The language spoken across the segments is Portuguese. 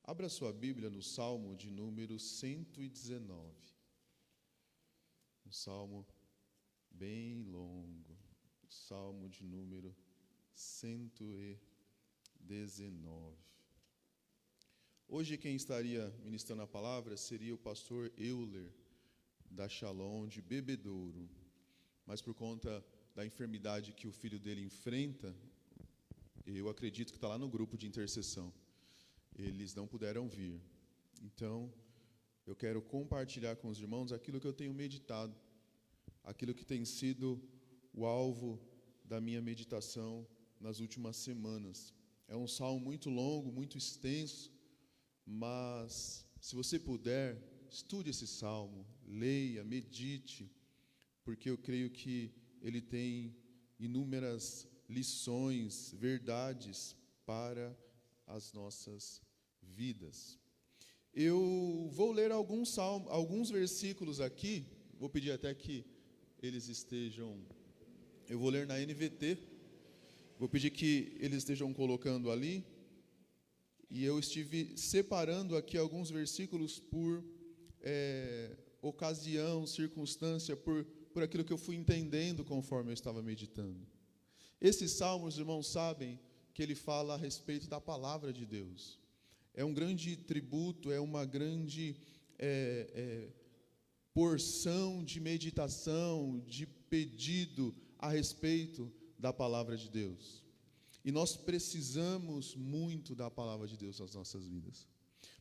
Abra sua Bíblia no Salmo de número 119. Um salmo bem longo. Salmo de número 119. Hoje quem estaria ministrando a palavra seria o pastor Euler, da Shalom de Bebedouro. Mas por conta da enfermidade que o filho dele enfrenta, eu acredito que está lá no grupo de intercessão. Eles não puderam vir. Então, eu quero compartilhar com os irmãos aquilo que eu tenho meditado, aquilo que tem sido o alvo da minha meditação nas últimas semanas. É um salmo muito longo, muito extenso, mas se você puder, estude esse salmo, leia, medite, porque eu creio que ele tem inúmeras lições, verdades para as nossas vidas. Eu vou ler alguns versículos aqui, vou pedir até que eles estejam, eu vou ler na NVT, vou pedir que eles estejam colocando ali, e eu estive separando aqui alguns versículos por ocasião, circunstância, por aquilo que eu fui entendendo conforme eu estava meditando. Esse salmo, os irmãos sabem que ele fala a respeito da palavra de Deus. É um grande tributo, é uma grande porção de meditação, de pedido a respeito da palavra de Deus. E nós precisamos muito da palavra de Deus nas nossas vidas.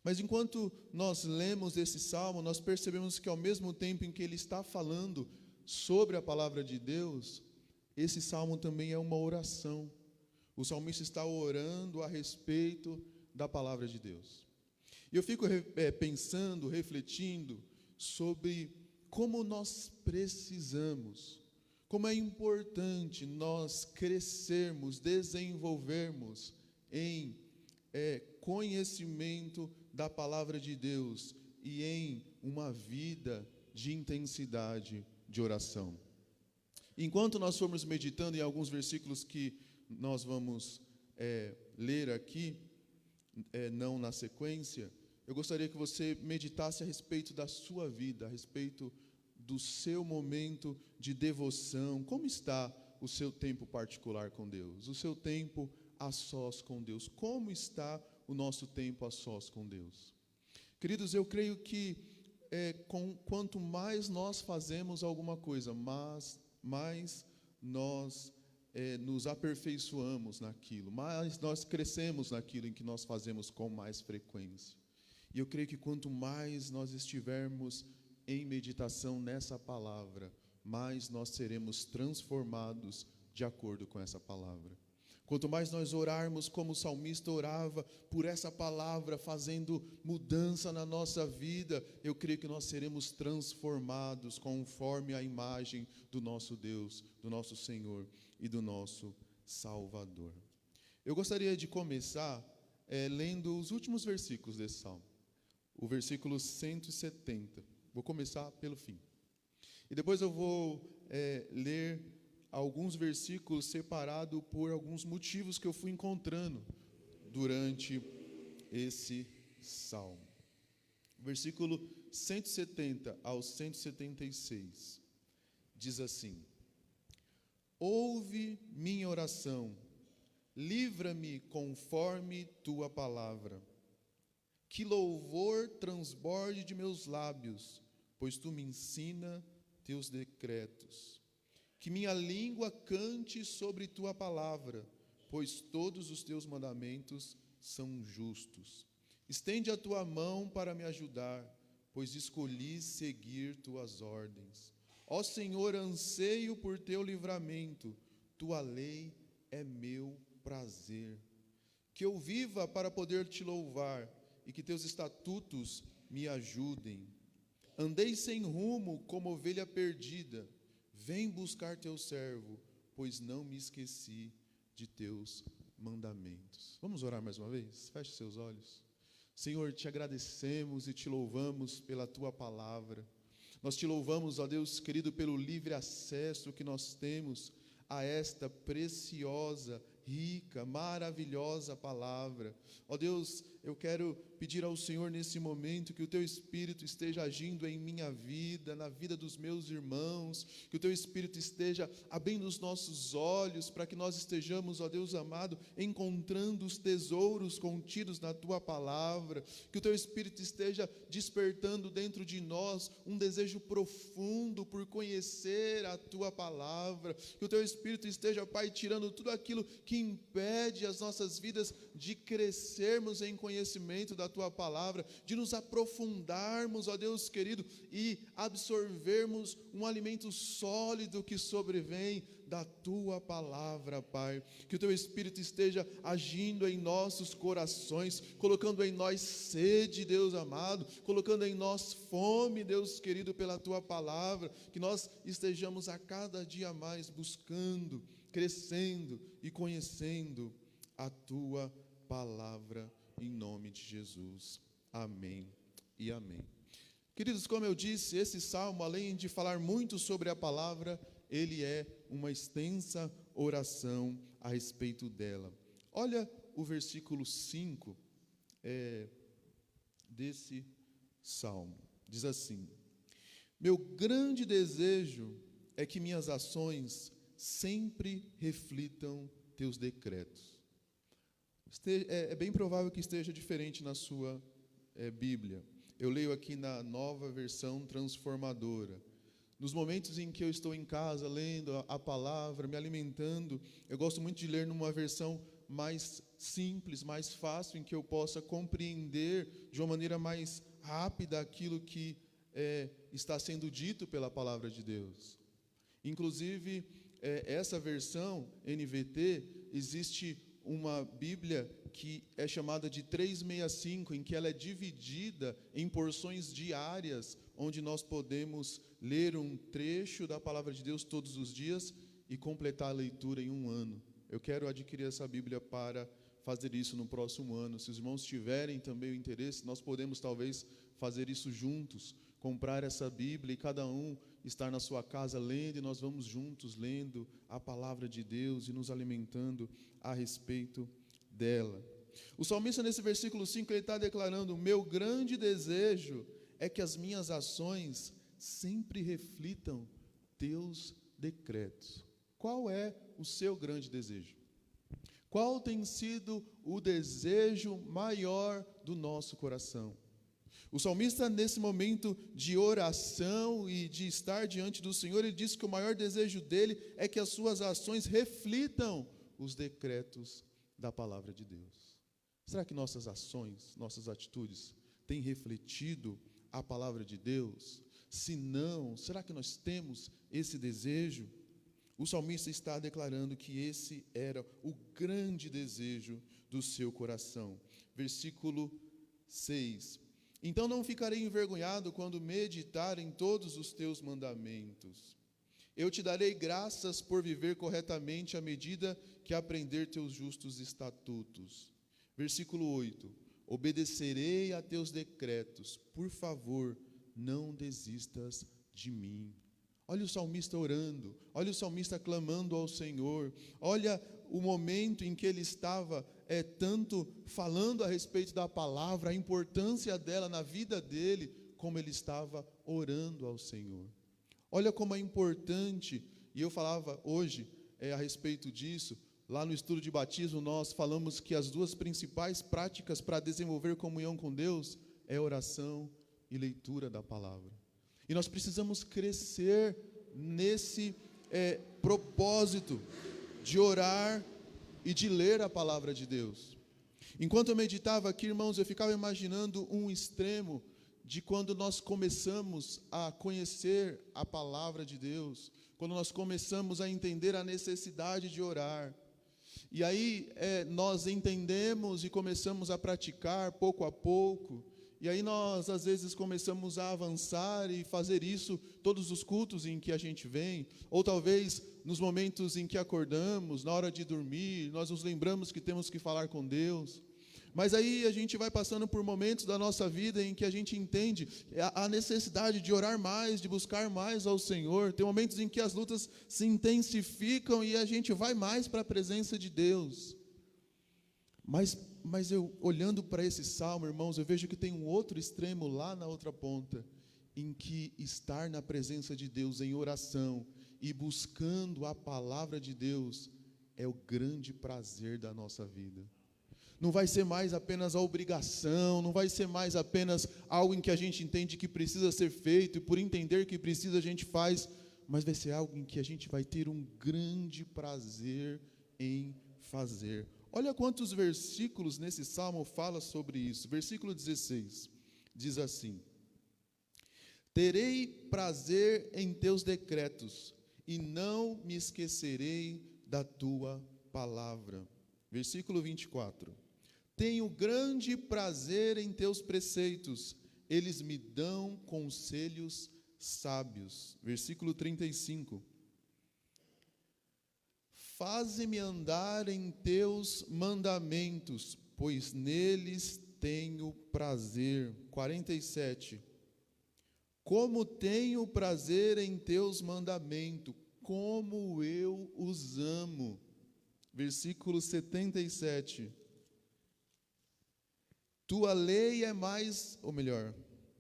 Mas enquanto nós lemos esse salmo, nós percebemos que ao mesmo tempo em que ele está falando sobre a palavra de Deus, esse salmo também é uma oração. O salmista está orando a respeito da palavra de Deus. E eu fico pensando, refletindo sobre como nós precisamos, como é importante nós crescermos, desenvolvermos em conhecimento da palavra de Deus e em uma vida de intensidade de oração. Enquanto nós formos meditando em alguns versículos que nós vamos ler aqui, não na sequência, eu gostaria que você meditasse a respeito da sua vida, a respeito do seu momento de devoção. Como está o seu tempo particular com Deus? O seu tempo a sós com Deus? Como está o nosso tempo a sós com Deus? Queridos, eu creio que quanto mais nós fazemos alguma coisa, mais nós nos aperfeiçoamos naquilo, mais nós crescemos naquilo em que nós fazemos com mais frequência. E eu creio que quanto mais nós estivermos em meditação nessa palavra, mais nós seremos transformados de acordo com essa palavra. Quanto mais nós orarmos como o salmista orava por essa palavra, fazendo mudança na nossa vida, eu creio que nós seremos transformados conforme a imagem do nosso Deus, do nosso Senhor e do nosso Salvador. Eu gostaria de começar lendo os últimos versículos desse salmo, o versículo 170. Vou começar pelo fim. E depois eu vou ler alguns versículos separados por alguns motivos que eu fui encontrando durante esse salmo. Versículo 170 ao 176 diz assim: Ouve minha oração, livra-me conforme tua palavra. Que louvor transborde de meus lábios, pois tu me ensina teus decretos. Que minha língua cante sobre tua palavra, pois todos os teus mandamentos são justos. Estende a tua mão para me ajudar, pois escolhi seguir tuas ordens. Ó Senhor, anseio por teu livramento, tua lei é meu prazer. Que eu viva para poder te louvar e que teus estatutos me ajudem. Andei sem rumo como ovelha perdida. Vem buscar teu servo, pois não me esqueci de teus mandamentos. Vamos orar mais uma vez? Feche seus olhos. Senhor, te agradecemos e te louvamos pela tua palavra. Nós te louvamos, ó Deus querido, pelo livre acesso que nós temos a esta preciosa rica, maravilhosa palavra. Ó Deus, eu quero pedir ao Senhor nesse momento que o Teu Espírito esteja agindo em minha vida, na vida dos meus irmãos, que o Teu Espírito esteja abrindo os nossos olhos para que nós estejamos, ó Deus amado, encontrando os tesouros contidos na Tua palavra, que o Teu Espírito esteja despertando dentro de nós um desejo profundo por conhecer a Tua palavra, que o Teu Espírito esteja, Pai, tirando tudo aquilo que impede as nossas vidas de crescermos em conhecimento da Tua palavra, de nos aprofundarmos, ó Deus querido, e absorvermos um alimento sólido que sobrevém da Tua palavra, Pai. Que o Teu Espírito esteja agindo em nossos corações, colocando em nós sede, Deus amado, colocando em nós fome, Deus querido, pela Tua palavra, que nós estejamos a cada dia mais buscando, crescendo e conhecendo a Tua palavra, em nome de Jesus. Amém e amém. Queridos, como eu disse, esse salmo, além de falar muito sobre a palavra, ele é uma extensa oração a respeito dela. Olha o versículo 5 desse salmo. Diz assim: meu grande desejo é que minhas ações sempre reflitam teus decretos. É bem provável que esteja diferente na sua Bíblia. Eu leio aqui na Nova Versão Transformadora. Nos momentos em que eu estou em casa, lendo a palavra, me alimentando, eu gosto muito de ler numa versão mais simples, mais fácil, em que eu possa compreender de uma maneira mais rápida aquilo que está sendo dito pela palavra de Deus. Inclusive, essa versão, NVT, existe uma Bíblia que é chamada de 365, em que ela é dividida em porções diárias, onde nós podemos ler um trecho da palavra de Deus todos os dias e completar a leitura em um ano. Eu quero adquirir essa Bíblia para fazer isso no próximo ano. Se os irmãos tiverem também o interesse, nós podemos talvez fazer isso juntos, comprar essa Bíblia e cada um estar na sua casa lendo, e nós vamos juntos lendo a palavra de Deus e nos alimentando a respeito dela. O salmista, nesse versículo 5, ele está declarando: meu grande desejo é que as minhas ações sempre reflitam teus decretos. Qual é o seu grande desejo? Qual tem sido o desejo maior do nosso coração? O salmista, nesse momento de oração e de estar diante do Senhor, ele diz que o maior desejo dele é que as suas ações reflitam os decretos da palavra de Deus. Será que nossas ações, nossas atitudes têm refletido a palavra de Deus? Se não, será que nós temos esse desejo? O salmista está declarando que esse era o grande desejo do seu coração. Versículo 6. Então não ficarei envergonhado quando meditar em todos os teus mandamentos. Eu te darei graças por viver corretamente à medida que aprender teus justos estatutos. Versículo 8. Obedecerei a teus decretos. Por favor, não desistas de mim. Olha o salmista orando, olha o salmista clamando ao Senhor, olha o momento em que ele estava tanto falando a respeito da palavra, a importância dela na vida dele, como ele estava orando ao Senhor. Olha como é importante, e eu falava hoje a respeito disso, lá no estudo de batismo nós falamos que as duas principais práticas para desenvolver comunhão com Deus é oração e leitura da palavra. E nós precisamos crescer nesse propósito de orar e de ler a palavra de Deus. Enquanto eu meditava aqui, irmãos, eu ficava imaginando um extremo de quando nós começamos a conhecer a palavra de Deus, quando nós começamos a entender a necessidade de orar. E aí nós entendemos e começamos a praticar pouco a pouco. E aí nós, às vezes, começamos a avançar e fazer isso todos os cultos em que a gente vem, ou talvez nos momentos em que acordamos, na hora de dormir, nós nos lembramos que temos que falar com Deus. Mas aí a gente vai passando por momentos da nossa vida em que a gente entende a necessidade de orar mais, de buscar mais ao Senhor. Tem momentos em que as lutas se intensificam e a gente vai mais para a presença de Deus. Mas eu, olhando para esse salmo, irmãos, eu vejo que tem um outro extremo lá na outra ponta, em que estar na presença de Deus em oração e buscando a palavra de Deus é o grande prazer da nossa vida. Não vai ser mais apenas a obrigação, não vai ser mais apenas algo em que a gente entende que precisa ser feito, e por entender que precisa a gente faz, mas vai ser algo em que a gente vai ter um grande prazer em fazer. Olha quantos versículos nesse salmo fala sobre isso. Versículo 16, diz assim: terei prazer em teus decretos, e não me esquecerei da tua palavra. Versículo 24, tenho grande prazer em teus preceitos, eles me dão conselhos sábios. Versículo 35, faze-me andar em teus mandamentos, pois neles tenho prazer. 47, como tenho prazer em teus mandamentos, como eu os amo. Versículo 77, tua lei é mais, ou melhor,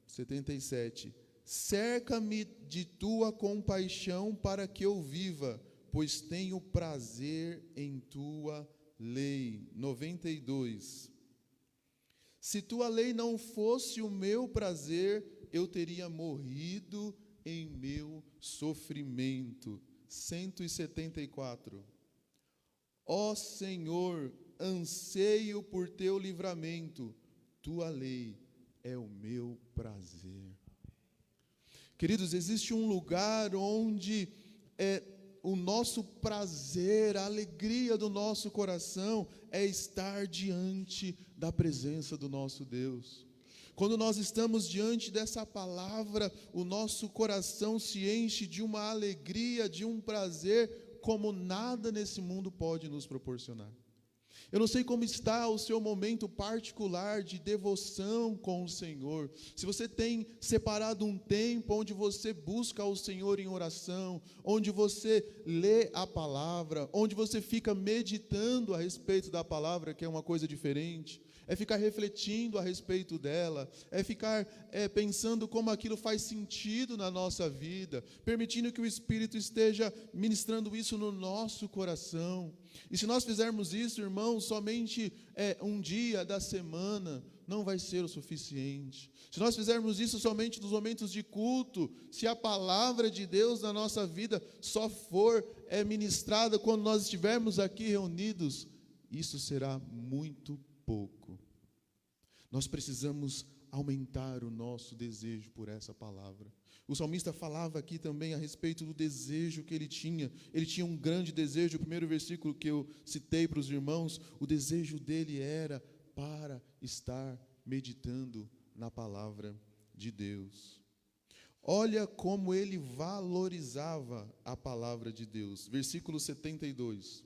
77, cerca-me de tua compaixão para que eu viva, pois tenho prazer em tua lei. 92, se tua lei não fosse o meu prazer, eu teria morrido em meu sofrimento. 174, ó Senhor, anseio por teu livramento, tua lei é o meu prazer. Queridos, existe um lugar onde o nosso prazer, a alegria do nosso coração é estar diante da presença do nosso Deus. Quando nós estamos diante dessa palavra, o nosso coração se enche de uma alegria, de um prazer, como nada nesse mundo pode nos proporcionar. Eu não sei como está o seu momento particular de devoção com o Senhor. Se você tem separado um tempo onde você busca o Senhor em oração, onde você lê a palavra, onde você fica meditando a respeito da palavra, que é uma coisa diferente, é ficar refletindo a respeito dela, é ficar pensando como aquilo faz sentido na nossa vida, permitindo que o Espírito esteja ministrando isso no nosso coração. E se nós fizermos isso, irmãos, somente um dia da semana não vai ser o suficiente. Se nós fizermos isso somente nos momentos de culto, se a palavra de Deus na nossa vida só for ministrada quando nós estivermos aqui reunidos, isso será muito pouco. Nós precisamos aumentar o nosso desejo por essa palavra. O salmista falava aqui também a respeito do desejo que ele tinha. Ele tinha um grande desejo. O primeiro versículo que eu citei para os irmãos, o desejo dele era para estar meditando na palavra de Deus. Olha como ele valorizava a palavra de Deus. Versículo 72.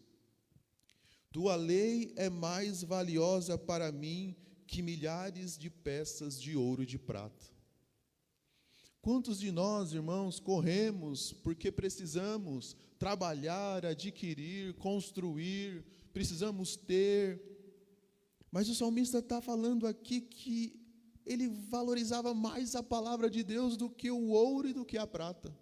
Tua lei é mais valiosa para mim que milhares de peças de ouro e de prata. Quantos de nós, irmãos, corremos porque precisamos trabalhar, adquirir, construir, precisamos ter, mas o salmista está falando aqui que ele valorizava mais a palavra de Deus do que o ouro e do que a prata.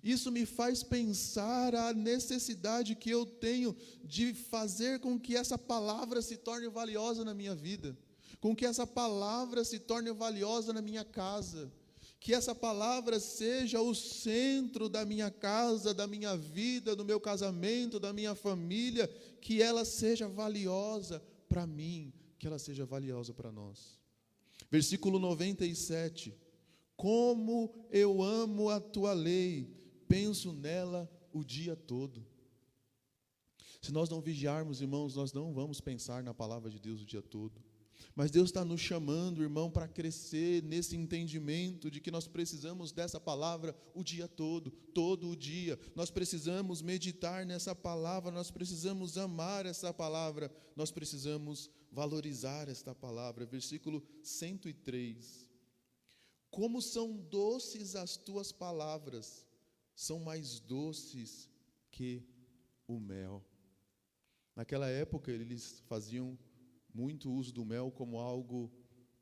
Isso me faz pensar a necessidade que eu tenho de fazer com que essa palavra se torne valiosa na minha vida, com que essa palavra se torne valiosa na minha casa, que essa palavra seja o centro da minha casa, da minha vida, do meu casamento, da minha família, que ela seja valiosa para mim, que ela seja valiosa para nós. Versículo 97, como eu amo a tua lei, penso nela o dia todo. Se nós não vigiarmos, irmãos, nós não vamos pensar na palavra de Deus o dia todo. Mas Deus está nos chamando, irmão, para crescer nesse entendimento de que nós precisamos dessa palavra o dia todo o dia. Nós precisamos meditar nessa palavra, nós precisamos amar essa palavra, nós precisamos valorizar esta palavra. Versículo 103. Como são doces as tuas palavras, são mais doces que o mel. Naquela época, eles faziam muito uso do mel como algo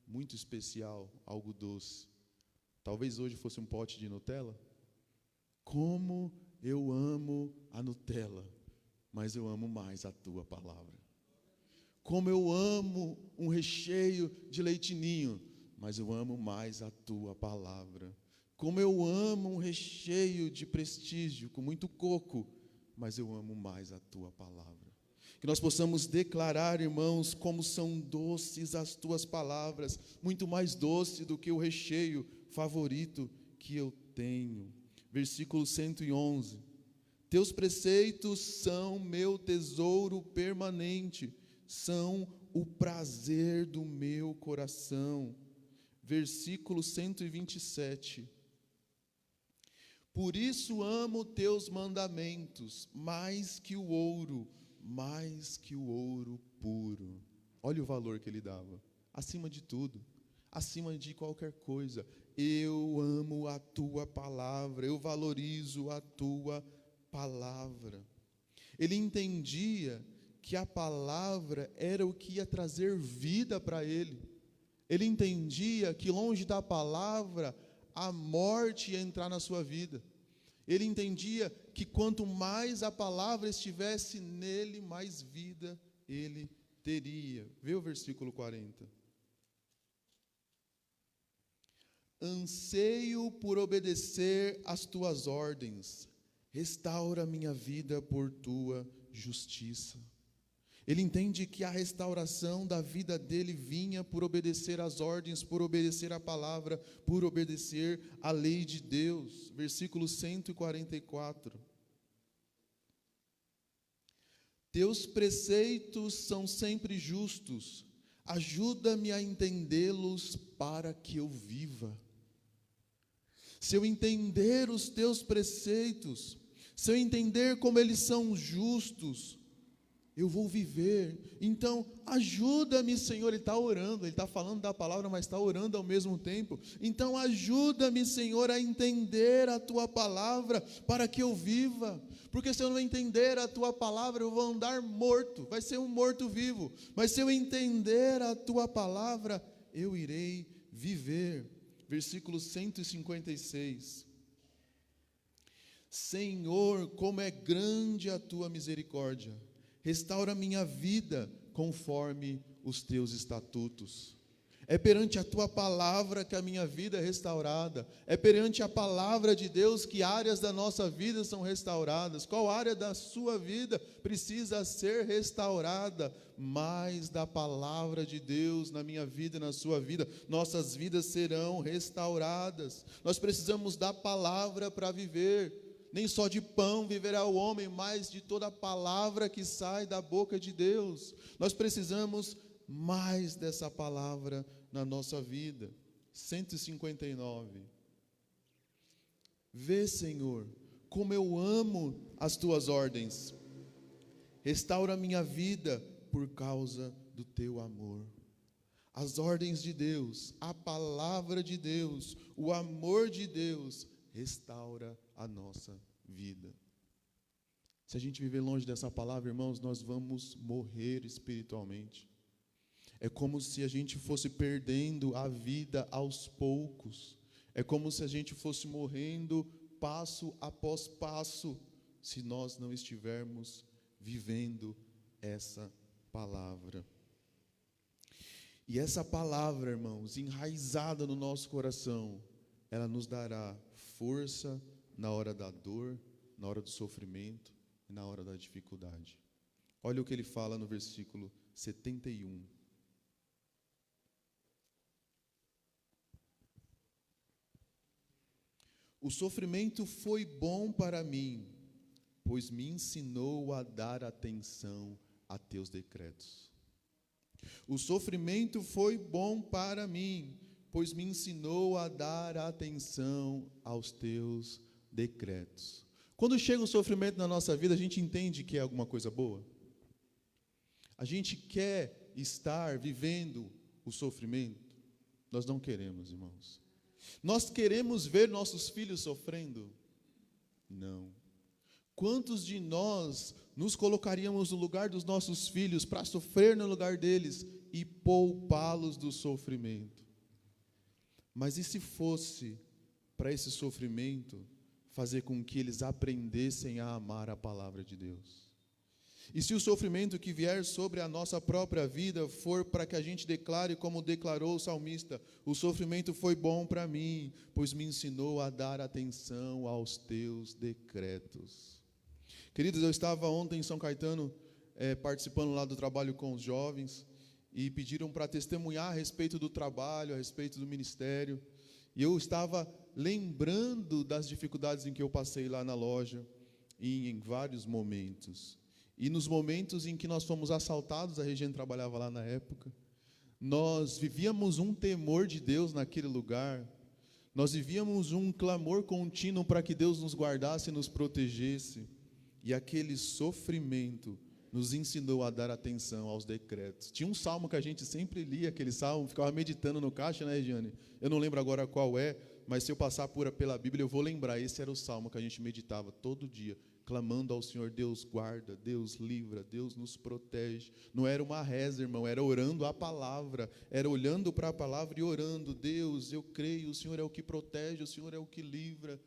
muito especial, algo doce. Talvez hoje fosse um pote de Nutella. Como eu amo a Nutella, mas eu amo mais a tua palavra. Como eu amo um recheio de leite ninho, mas eu amo mais a tua palavra. Como eu amo um recheio de prestígio com muito coco, mas eu amo mais a tua palavra. Que nós possamos declarar, irmãos, como são doces as tuas palavras, muito mais doce do que o recheio favorito que eu tenho. Versículo 111. Teus preceitos são meu tesouro permanente, são o prazer do meu coração. Versículo 127. Por isso amo teus mandamentos, mais que o ouro puro. Olha o valor que ele dava. Acima de tudo, acima de qualquer coisa, eu amo a tua palavra, eu valorizo a tua palavra. Ele entendia que a palavra era o que ia trazer vida para ele. Ele entendia que longe da palavra, a morte ia entrar na sua vida. Ele entendia que quanto mais a palavra estivesse nele, mais vida ele teria. Vê o versículo 40. Anseio por obedecer às tuas ordens, restaura minha vida por tua justiça. Ele entende que a restauração da vida dele vinha por obedecer às ordens, por obedecer à palavra, por obedecer à lei de Deus. Versículo 144. Teus preceitos são sempre justos, ajuda-me a entendê-los para que eu viva. Se eu entender os teus preceitos, se eu entender como eles são justos, eu vou viver. Então, ajuda-me, Senhor. Ele está orando, ele está falando da palavra, mas está orando ao mesmo tempo. Então, ajuda-me, Senhor, a entender a tua palavra para que eu viva. Porque se eu não entender a tua palavra, eu vou andar morto, vai ser um morto-vivo. Mas se eu entender a tua palavra, eu irei viver. Versículo 156. Senhor, como é grande a tua misericórdia, restaura minha vida conforme os teus estatutos. É perante a tua palavra que a minha vida é restaurada. É perante a palavra de Deus que áreas da nossa vida são restauradas. Qual área da sua vida precisa ser restaurada? Mais da palavra de Deus na minha vida e na sua vida, nossas vidas serão restauradas. Nós precisamos da palavra para viver. Nem só de pão viverá o homem, mas de toda a palavra que sai da boca de Deus. Nós precisamos mais dessa palavra na nossa vida. 159. Vê, Senhor, como eu amo as tuas ordens. Restaura a minha vida por causa do teu amor. As ordens de Deus, a palavra de Deus, o amor de Deus restaura a nossa vida. Se a gente viver longe dessa palavra, irmãos, nós vamos morrer espiritualmente. É como se a gente fosse perdendo a vida aos poucos. É como se a gente fosse morrendo passo após passo, se nós não estivermos vivendo essa palavra. E essa palavra, irmãos, enraizada no nosso coração, ela nos dará força na hora da dor, na hora do sofrimento e na hora da dificuldade. Olha o que ele fala no versículo 71. O sofrimento foi bom para mim, pois me ensinou a dar atenção a teus decretos. O sofrimento foi bom para mim, pois me ensinou a dar atenção aos teus decretos. Quando chega o sofrimento na nossa vida, a gente entende que é alguma coisa boa? A gente quer estar vivendo o sofrimento? Nós não queremos, irmãos. Nós queremos ver nossos filhos sofrendo? Não. Quantos de nós nos colocaríamos no lugar dos nossos filhos para sofrer no lugar deles e poupá-los do sofrimento? Mas e se fosse para esse sofrimento fazer com que eles aprendessem a amar a palavra de Deus? E se o sofrimento que vier sobre a nossa própria vida for para que a gente declare como declarou o salmista: o sofrimento foi bom para mim, pois me ensinou a dar atenção aos teus decretos. Queridos, eu estava ontem em São Caetano, participando lá do trabalho com os jovens, e pediram para testemunhar a respeito do trabalho, a respeito do ministério, e eu estava lembrando das dificuldades em que eu passei lá na loja, em vários momentos. E nos momentos em que nós fomos assaltados, a Regiane trabalhava lá na época, nós vivíamos um temor de Deus naquele lugar, nós vivíamos um clamor contínuo para que Deus nos guardasse e nos protegesse, e aquele sofrimento nos ensinou a dar atenção aos decretos. Tinha um salmo que a gente sempre lia, aquele salmo, ficava meditando no caixa, né, Regiane? Eu não lembro agora qual é, mas se eu passar pela Bíblia eu vou lembrar, esse era o salmo que a gente meditava todo dia, clamando ao Senhor: Deus guarda, Deus livra, Deus nos protege. Não era uma reza, irmão, era orando a palavra, era olhando para a palavra e orando: Deus, eu creio, o Senhor é o que protege, o Senhor é o que livra,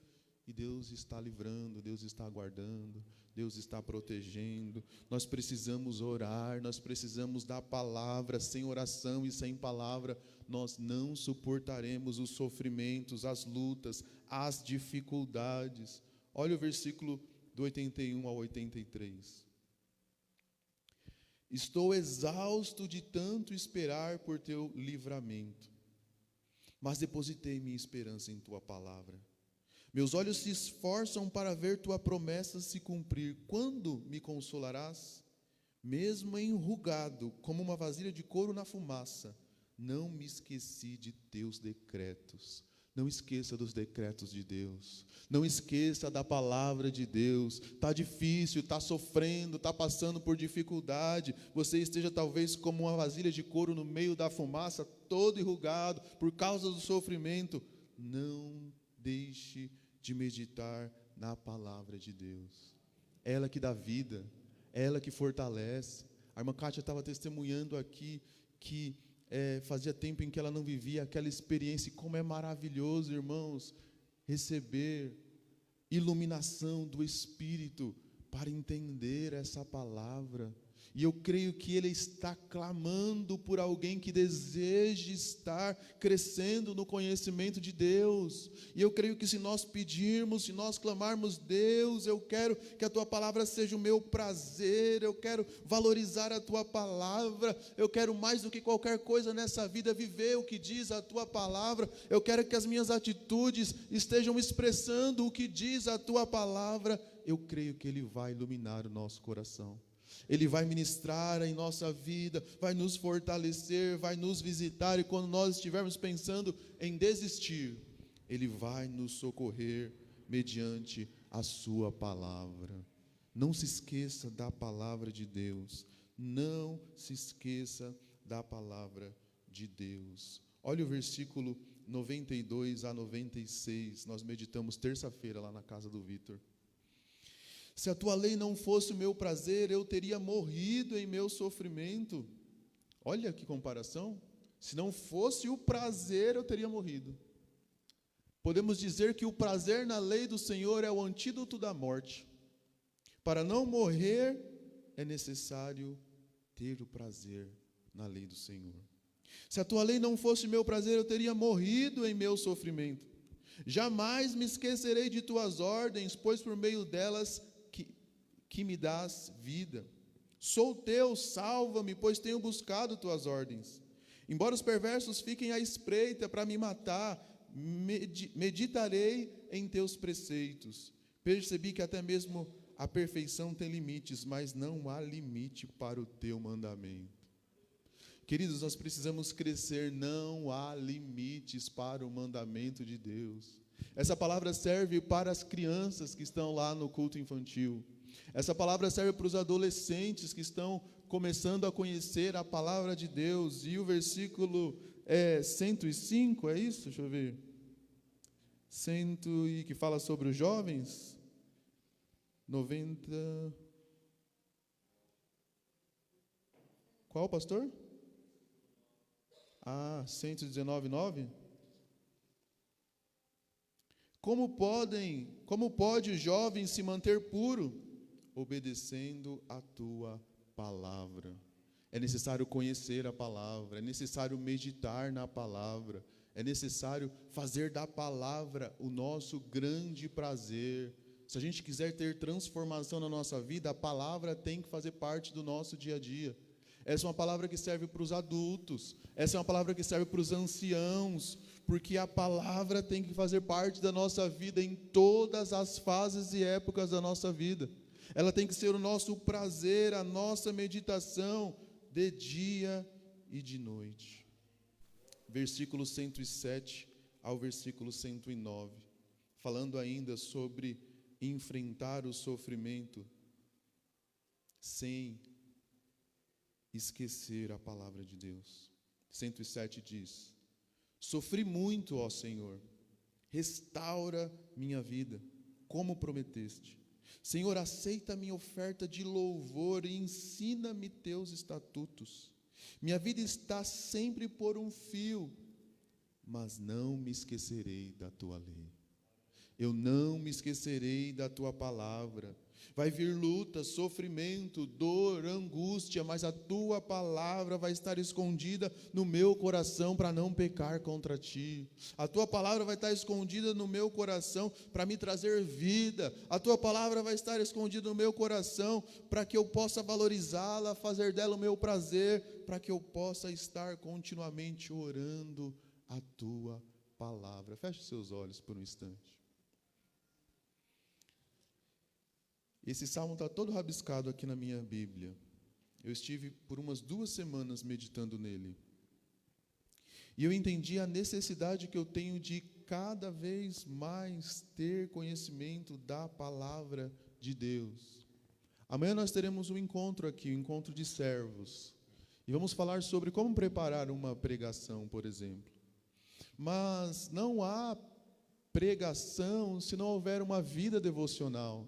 e Deus está livrando, Deus está guardando, Deus está protegendo. Nós precisamos orar, nós precisamos da palavra. Sem oração e sem palavra, nós não suportaremos os sofrimentos, as lutas, as dificuldades. Olha o versículo do 81 ao 83. Estou exausto de tanto esperar por teu livramento, mas depositei minha esperança em tua palavra. Meus olhos se esforçam para ver tua promessa se cumprir. Quando me consolarás? Mesmo enrugado, como uma vasilha de couro na fumaça, não me esqueci de teus decretos. Não esqueça dos decretos de Deus. Não esqueça da palavra de Deus. Está difícil, está sofrendo, está passando por dificuldade. Você esteja talvez como uma vasilha de couro no meio da fumaça, todo enrugado, por causa do sofrimento. Não deixe de meditar na palavra de Deus. Ela que dá vida, ela que fortalece. A irmã Kátia estava testemunhando aqui que fazia tempo em que ela não vivia aquela experiência, e como é maravilhoso, irmãos, receber iluminação do Espírito para entender essa palavra. E eu creio que Ele está clamando por alguém que deseje estar crescendo no conhecimento de Deus. E eu creio que se nós pedirmos, se nós clamarmos: Deus, eu quero que a Tua palavra seja o meu prazer, eu quero valorizar a Tua palavra, eu quero mais do que qualquer coisa nessa vida viver o que diz a Tua palavra, eu quero que as minhas atitudes estejam expressando o que diz a Tua palavra. Eu creio que Ele vai iluminar o nosso coração. Ele vai ministrar em nossa vida, vai nos fortalecer, vai nos visitar, e quando nós estivermos pensando em desistir, Ele vai nos socorrer mediante a sua palavra. Não se esqueça da palavra de Deus, não se esqueça da palavra de Deus. Olha o versículo 92 a 96, nós meditamos terça-feira lá na casa do Vitor. Se a tua lei não fosse o meu prazer, eu teria morrido em meu sofrimento. Olha que comparação. Se não fosse o prazer, eu teria morrido. Podemos dizer que o prazer na lei do Senhor é o antídoto da morte. Para não morrer, é necessário ter o prazer na lei do Senhor. Se a tua lei não fosse meu prazer, eu teria morrido em meu sofrimento. Jamais me esquecerei de tuas ordens, pois por meio delas que me dás vida. Sou teu, salva-me, pois tenho buscado tuas ordens. Embora os perversos fiquem à espreita para me matar, meditarei em teus preceitos. Percebi que até mesmo a perfeição tem limites, mas não há limite para o teu mandamento. Queridos, nós precisamos crescer, não há limites para o mandamento de Deus. Essa palavra serve para as crianças que estão lá no culto infantil. Essa palavra serve para os adolescentes que estão começando a conhecer a palavra de Deus. E o versículo 105, é isso? Deixa eu ver. Que fala sobre os jovens. 90. Qual, pastor? 119:9. Como pode o jovem se manter puro? Obedecendo a tua palavra. É necessário conhecer a palavra, é necessário meditar na palavra, é necessário fazer da palavra o nosso grande prazer. Se a gente quiser ter transformação na nossa vida, a palavra tem que fazer parte do nosso dia a dia. Essa é uma palavra que serve para os adultos, essa é uma palavra que serve para os anciãos, porque a palavra tem que fazer parte da nossa vida em todas as fases e épocas da nossa vida. Ela tem que ser o nosso prazer, a nossa meditação de dia e de noite. Versículo 107 ao versículo 109, falando ainda sobre enfrentar o sofrimento sem esquecer a palavra de Deus. 107 diz: sofri muito, ó Senhor, restaura minha vida, como prometeste. Senhor, aceita a minha oferta de louvor e ensina-me teus estatutos. Minha vida está sempre por um fio, mas não me esquecerei da tua lei. Eu não me esquecerei da tua palavra. Vai vir luta, sofrimento, dor, angústia, mas a tua palavra vai estar escondida no meu coração para não pecar contra ti. A tua palavra vai estar escondida no meu coração para me trazer vida. A tua palavra vai estar escondida no meu coração para que eu possa valorizá-la, fazer dela o meu prazer, para que eu possa estar continuamente orando a tua palavra. Feche seus olhos por um instante. Esse salmo está todo rabiscado aqui na minha Bíblia. Eu estive por umas 2 semanas meditando nele. E eu entendi a necessidade que eu tenho de cada vez mais ter conhecimento da palavra de Deus. Amanhã nós teremos um encontro aqui, um encontro de servos. E vamos falar sobre como preparar uma pregação, por exemplo. Mas não há pregação se não houver uma vida devocional.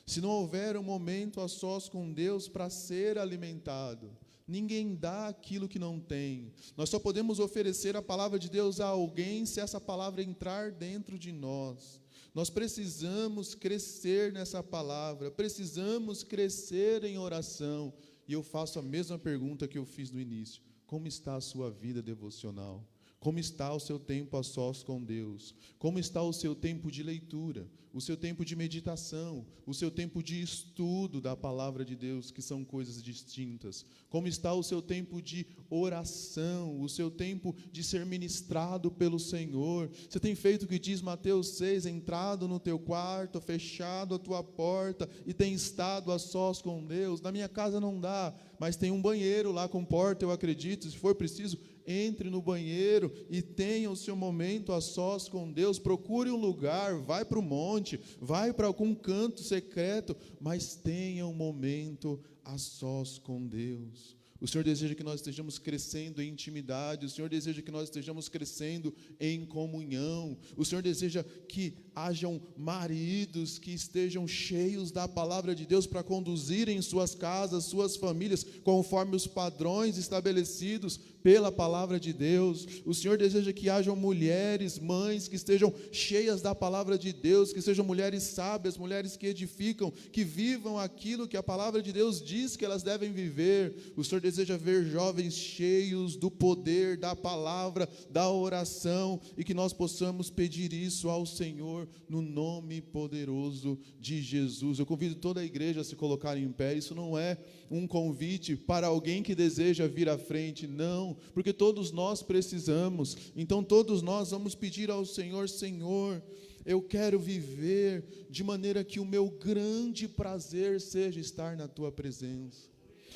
Se não houver um momento a sós com Deus para ser alimentado. Ninguém dá aquilo que não tem. Nós só podemos oferecer a palavra de Deus a alguém se essa palavra entrar dentro de nós. Nós precisamos crescer nessa palavra, precisamos crescer em oração. E eu faço a mesma pergunta que eu fiz no início: como está a sua vida devocional? Como está o seu tempo a sós com Deus? Como está o seu tempo de leitura? O seu tempo de meditação? O seu tempo de estudo da palavra de Deus, que são coisas distintas? Como está o seu tempo de oração? O seu tempo de ser ministrado pelo Senhor? Você tem feito o que diz Mateus 6, entrado no teu quarto, fechado a tua porta e tem estado a sós com Deus? Na minha casa não dá, mas tem um banheiro lá com porta, eu acredito, se for preciso, entre no banheiro e tenha o seu momento a sós com Deus. Procure um lugar, vai para o monte, vai para algum canto secreto, mas tenha um momento a sós com Deus. O Senhor deseja que nós estejamos crescendo em intimidade, o Senhor deseja que nós estejamos crescendo em comunhão, o Senhor deseja que hajam maridos que estejam cheios da palavra de Deus para conduzirem suas casas, suas famílias, conforme os padrões estabelecidos pela palavra de Deus. O Senhor deseja que hajam mulheres, mães que estejam cheias da palavra de Deus, que sejam mulheres sábias, mulheres que edificam, que vivam aquilo que a palavra de Deus diz que elas devem viver. O Senhor deseja ver jovens cheios do poder da palavra, da oração, e que nós possamos pedir isso ao Senhor no nome poderoso de Jesus. Eu convido toda a igreja a se colocar em pé. Isso não é um convite para alguém que deseja vir à frente, não, porque todos nós precisamos. Então todos nós vamos pedir ao Senhor: Senhor, eu quero viver de maneira que o meu grande prazer seja estar na tua presença.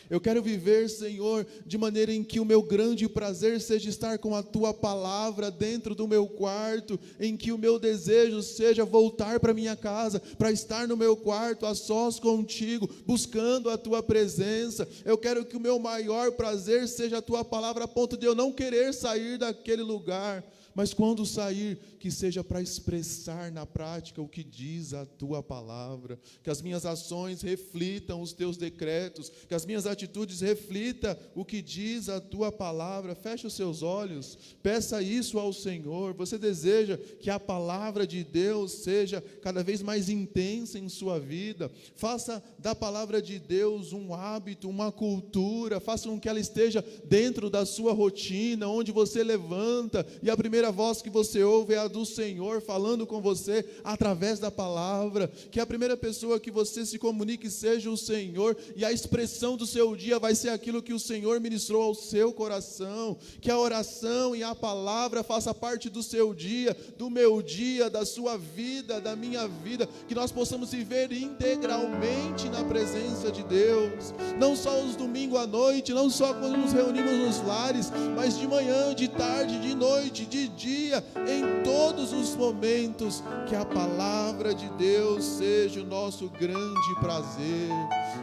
Eu quero viver, Senhor, de maneira em que o meu grande prazer seja estar com a Tua palavra dentro do meu quarto, em que o meu desejo seja voltar para minha casa, para estar no meu quarto, a sós contigo, buscando a Tua presença. Eu quero que o meu maior prazer seja a Tua palavra, a ponto de eu não querer sair daquele lugar, mas quando sair, que seja para expressar na prática o que diz a Tua palavra, que as minhas ações reflitam os Teus decretos, que as minhas atitudes reflitam o que diz a Tua palavra. Feche os seus olhos, peça isso ao Senhor. Você deseja que a palavra de Deus seja cada vez mais intensa em sua vida? Faça da palavra de Deus um hábito, uma cultura, faça com que ela esteja dentro da sua rotina, onde você levanta e a primeira voz que você ouve é a do Senhor falando com você através da palavra. Que a primeira pessoa que você se comunique seja o Senhor, e a expressão do seu dia vai ser aquilo que o Senhor ministrou ao seu coração. Que a oração e a palavra faça parte do seu dia, do meu dia, da sua vida, da minha vida. Que nós possamos viver integralmente na presença de Deus, não só os domingos à noite, não só quando nos reunimos nos lares, mas de manhã, de tarde, de noite, de dia, em todos os momentos. Que a palavra de Deus seja o nosso grande prazer.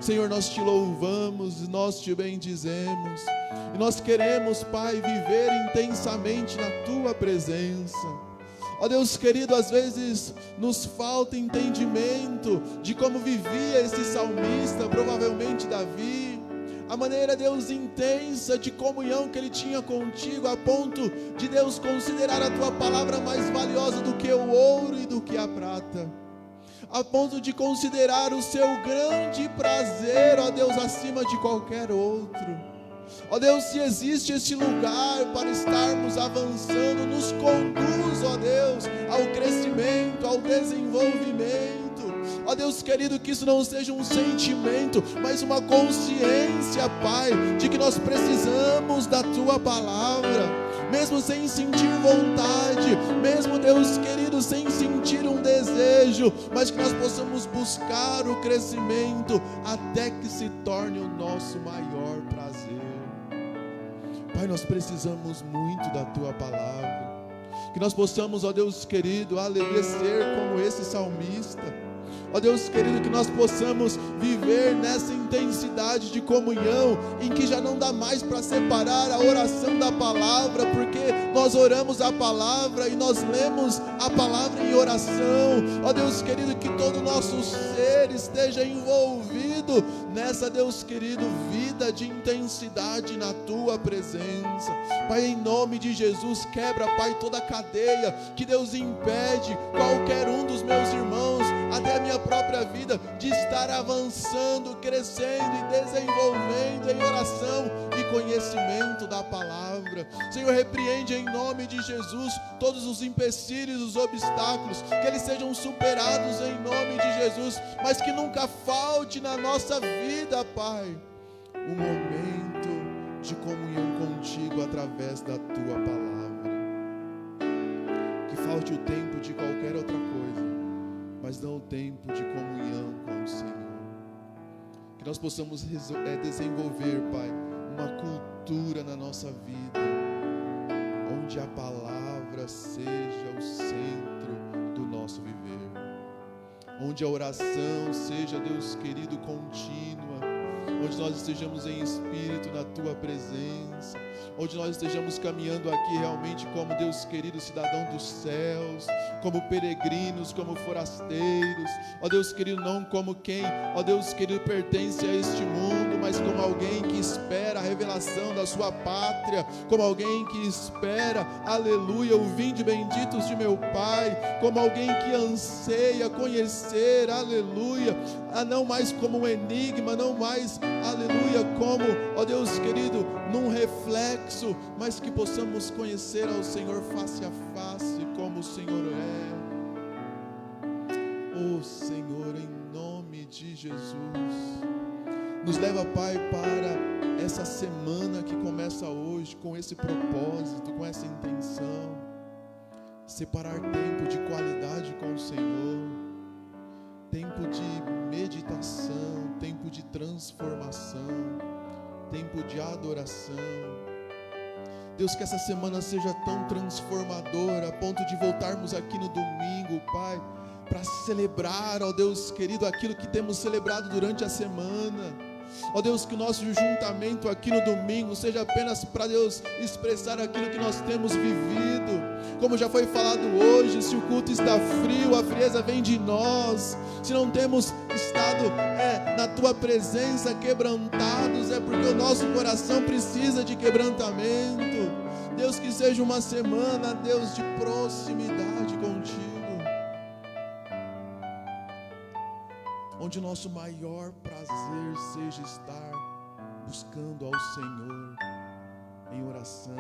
Senhor, nós te louvamos, nós te bendizemos, e nós queremos, Pai, viver intensamente na Tua presença. Ó Deus querido, às vezes nos falta entendimento de como vivia esse salmista, provavelmente Davi, a maneira, Deus, intensa de comunhão que ele tinha contigo, a ponto de Deus considerar a Tua palavra mais valiosa do que o ouro e do que a prata, a ponto de considerar o seu grande prazer, ó Deus, acima de qualquer outro. Ó Deus, se existe esse lugar para estarmos avançando, nos conduz, ó Deus, ao crescimento, ao desenvolvimento. Ó Deus querido, que isso não seja um sentimento, mas uma consciência, Pai, de que nós precisamos da Tua palavra, mesmo sem sentir vontade, mesmo, Deus querido, sem sentir um desejo, mas que nós possamos buscar o crescimento até que se torne o nosso maior prazer. Pai, nós precisamos muito da Tua palavra, que nós possamos, ó Deus querido, aleluia, ser como esse salmista. Ó Deus querido, que nós possamos viver nessa intensidade de comunhão, em que já não dá mais para separar a oração da palavra, porque nós oramos a palavra e nós lemos a palavra em oração. Ó Deus querido, que todo o nosso ser esteja envolvido nessa, Deus querido, vida de intensidade na Tua presença. Pai, em nome de Jesus, quebra, Pai, toda a cadeia que, Deus, impede qualquer um dos meus irmãos, até a minha própria vida, de estar avançando, crescendo e desenvolvendo em oração e conhecimento da palavra. Senhor, repreende em nome de Jesus todos os empecilhos, os obstáculos, que eles sejam superados em nome de Jesus, mas que nunca falte na nossa vida, Pai, um momento de comunhão contigo através da Tua palavra. Que falte o tempo de qualquer outra coisa, mas não o tempo de comunhão com o Senhor. Que nós possamos desenvolver, Pai, uma cultura na nossa vida, onde a palavra seja o centro do nosso viver, onde a oração seja, Deus querido, contínua, onde nós estejamos em espírito na Tua presença, onde nós estejamos caminhando aqui realmente como, Deus querido, cidadão dos céus, como peregrinos, como forasteiros, ó Deus querido, não como quem, ó Deus querido, pertence a este mundo, mas como alguém que espera a revelação da sua pátria, como alguém que espera, aleluia, o vinde benditos de meu Pai, como alguém que anseia conhecer, aleluia, não mais como um enigma, não mais, aleluia, como, ó Deus querido, num reflexo, mas que possamos conhecer ao Senhor face a face, como o Senhor é. Oh Senhor, em nome de Jesus, nos leva, Pai, para essa semana que começa hoje, com esse propósito, com essa intenção, separar tempo de qualidade com o Senhor, tempo de meditação, tempo de transformação, tempo de adoração. Deus, que essa semana seja tão transformadora, a ponto de voltarmos aqui no domingo, Pai, para celebrar, ó Deus querido, aquilo que temos celebrado durante a semana. Ó Deus, que o nosso juntamento aqui no domingo seja apenas para, Deus, expressar aquilo que nós temos vivido. Como já foi falado hoje, se o culto está frio, a frieza vem de nós. Se não temos estado na Tua presença quebrantados, é porque o nosso coração precisa de quebrantamento. Deus, que seja uma semana, Deus, de proximidade contigo, onde o nosso maior prazer seja estar buscando ao Senhor em oração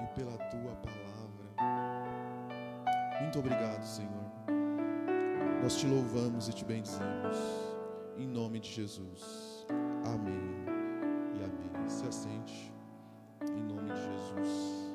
e pela Tua palavra. Muito obrigado, Senhor. Nós Te louvamos e Te bendizemos, em nome de Jesus. Amém e amém. Se assente, em nome de Jesus.